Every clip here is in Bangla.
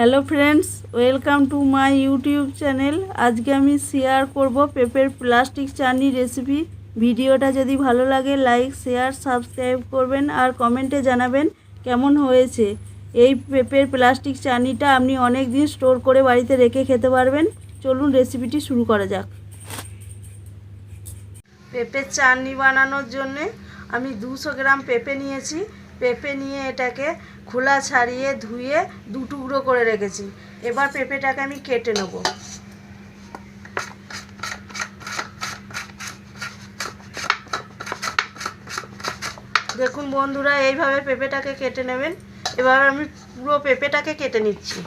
Hello friends, welcome to my YouTube channel. আজকে আমি শেয়ার করব পেঁপের প্লাস্টিক চাটনি রেসিপি। ভিডিওটা যদি ভালো লাগে লাইক শেয়ার সাবস্ক্রাইব করবেন আর কমেন্টে জানাবেন কেমন হয়েছে। এই পেঁপের প্লাস্টিক চাটনিটা আপনি অনেক দিন স্টোর করে বাড়িতে রেখে খেতে পারবেন। চলুন রেসিপিটি শুরু করা যাক। পেঁপের চাটনি বানানোর জন্যে আমি 200 গ্রাম পেঁপে নিয়েছি। পেঁপে নিয়ে এটাকে খোলা ছাড়িয়ে ধুয়ে 2 টুকরো করে রেখেছি। এবার পেঁপেটাকে আমি কেটে নেব। দেখুন বন্ধুরা, এইভাবে পেঁপেটাকে কেটে নেবেন। এবার আমি পুরো পেঁপেটাকে কেটে নিচ্ছি।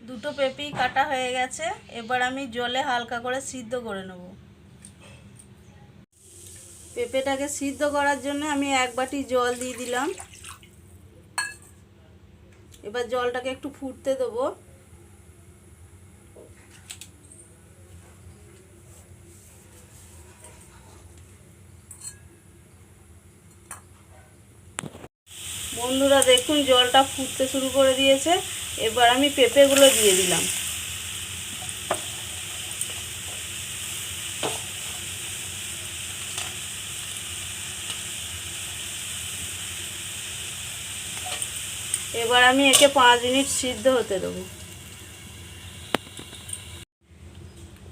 দুটো পেঁপেই কাটা হয়ে গেছে। এবার আমি জলে হালকা করে সিদ্ধ করে নেব। পেঁপেটাকে সিদ্ধ করার জন্য আমি 1 বাটি জল দিয়ে দিলাম। এবার জলটাকে একটু ফুটতে দেবো। বন্ধুরা দেখুন, জলটা ফুটতে শুরু করে দিয়েছে। এবার আমি পেঁপেগুলো দিয়ে দিলাম। এবার আমি একে 5 মিনিট সিদ্ধ হতে দেবো।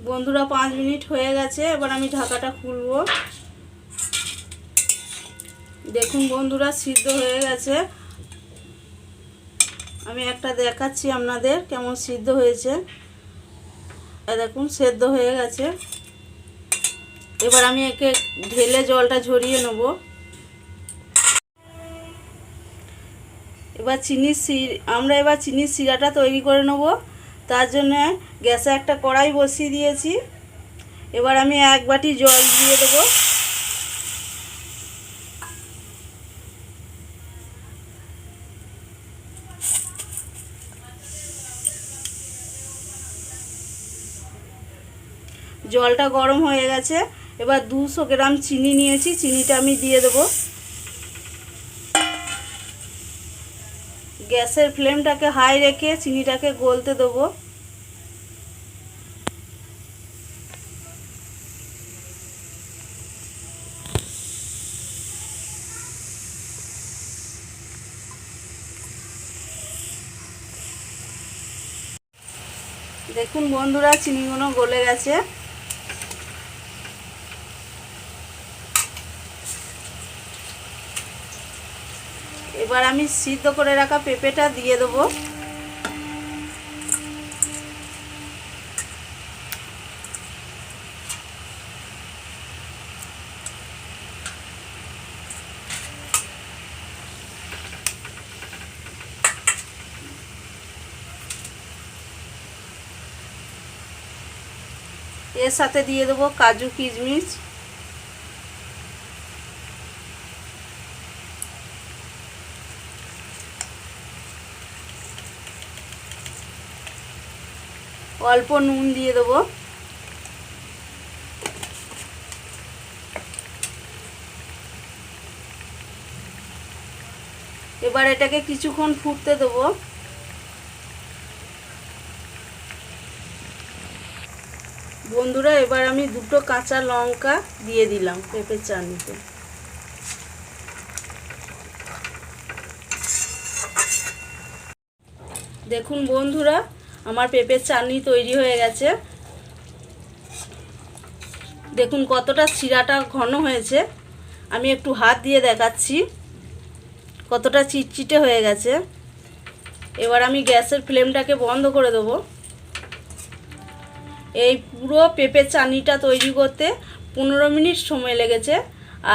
বন্ধুরা 5 মিনিট হয়ে গেছে। এবার আমি ঢাকাটা খুলবো। দেখুন বন্ধুরা, সিদ্ধ হয়ে গেছে। আমি একটা দেখাচ্ছি আপনাদের কেমন সিদ্ধ হয়েছে। দেখুন সেদ্ধ হয়ে গেছে। এবার আমি একে ঢেলে জলটা ঝরিয়ে নেব। আমরা এবার চিনির শিরাটা তৈরি করে নেব। তার জন্য গ্যাসে একটা কড়াই বসিয়ে দিয়েছি। এবার আমি 1 বাটি জল দিয়ে দেবো। জলটা গরম হয়ে গেছে। এবার 200 গ্রাম চিনি নিয়েছি, চিনিটা আমি দিয়ে দেবো। গ্যাসের ফ্লেমটাকে হাই রেখে চিনিটাকে গলতে দেবো। দেখুন বন্ধুরা, চিনিগুলো গলে গেছে। এবার আমি সিদ্ধ করে রাখা পেঁপেটা দিয়ে দেবো। এর সাথে দিয়ে দেবো কাজু কিশমিশ। অল্প নুন দিয়ে দেবো। এবার এটাকে কিছুক্ষণ ফুটতে দেবো। বন্ধুরা এবার আমি 2টো কাঁচা লঙ্কা দিয়ে দিলাম পেঁপের চাটনিতে। দেখুন বন্ধুরা, আমার পেঁপের চাটনি তৈরি হয়ে গেছে। দেখুন কতটা শিরাটা ঘন হয়েছে। আমি একটু হাত দিয়ে দেখাচ্ছি কতটা চিটচিটে হয়ে গেছে। এবার আমি গ্যাসের ফ্লেমটাকে বন্ধ করে দেবো। এই পুরো পেঁপের চাটনিটা তৈরি করতে 15 মিনিট সময় লেগেছে।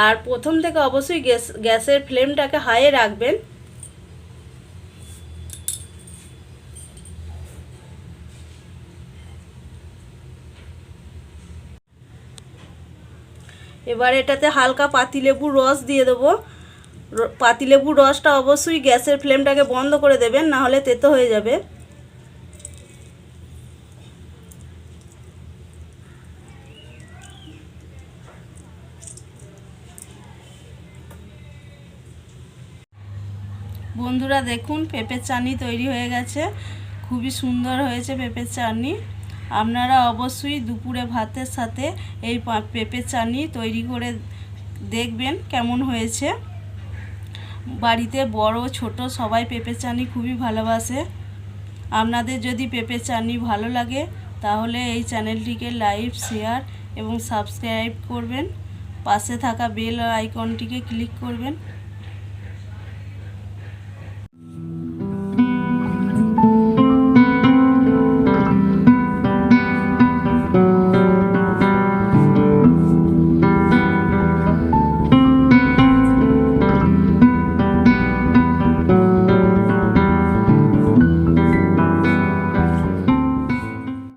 আর প্রথম থেকে অবশ্যই গ্যাসের ফ্লেমটাকে হাইয়ে রাখবেন। এবার এটাতে হালকা পাতিলেবুর রস দিয়ে দেবো। পাতিলেবুর রসটা অবশ্যই গ্যাসের ফ্লেমটাকে বন্ধ করে দেবেন, না হলে তেতো হয়ে যাবে। বন্ধুরা দেখুন পেঁপের চাটনি তৈরি হয়ে গেছে। খুবই সুন্দর হয়েছে পেঁপের চাটনি। আপনারা অবশ্যই দুপুরে ভাতের সাথে এই পেঁপের চাটনি তৈরি করে দেখবেন কেমন হয়েছে। বাড়িতে বড় ছোট সবাই পেঁপের চাটনি খুবই ভালোবাসে। আপনাদের যদি পেঁপের চাটনি ভালো লাগে তাহলে এই চ্যানেলটিকে লাইক, শেয়ার এবং সাবস্ক্রাইব করবেন। পাশে থাকা বেল আইকনটিকে ক্লিক করবেন।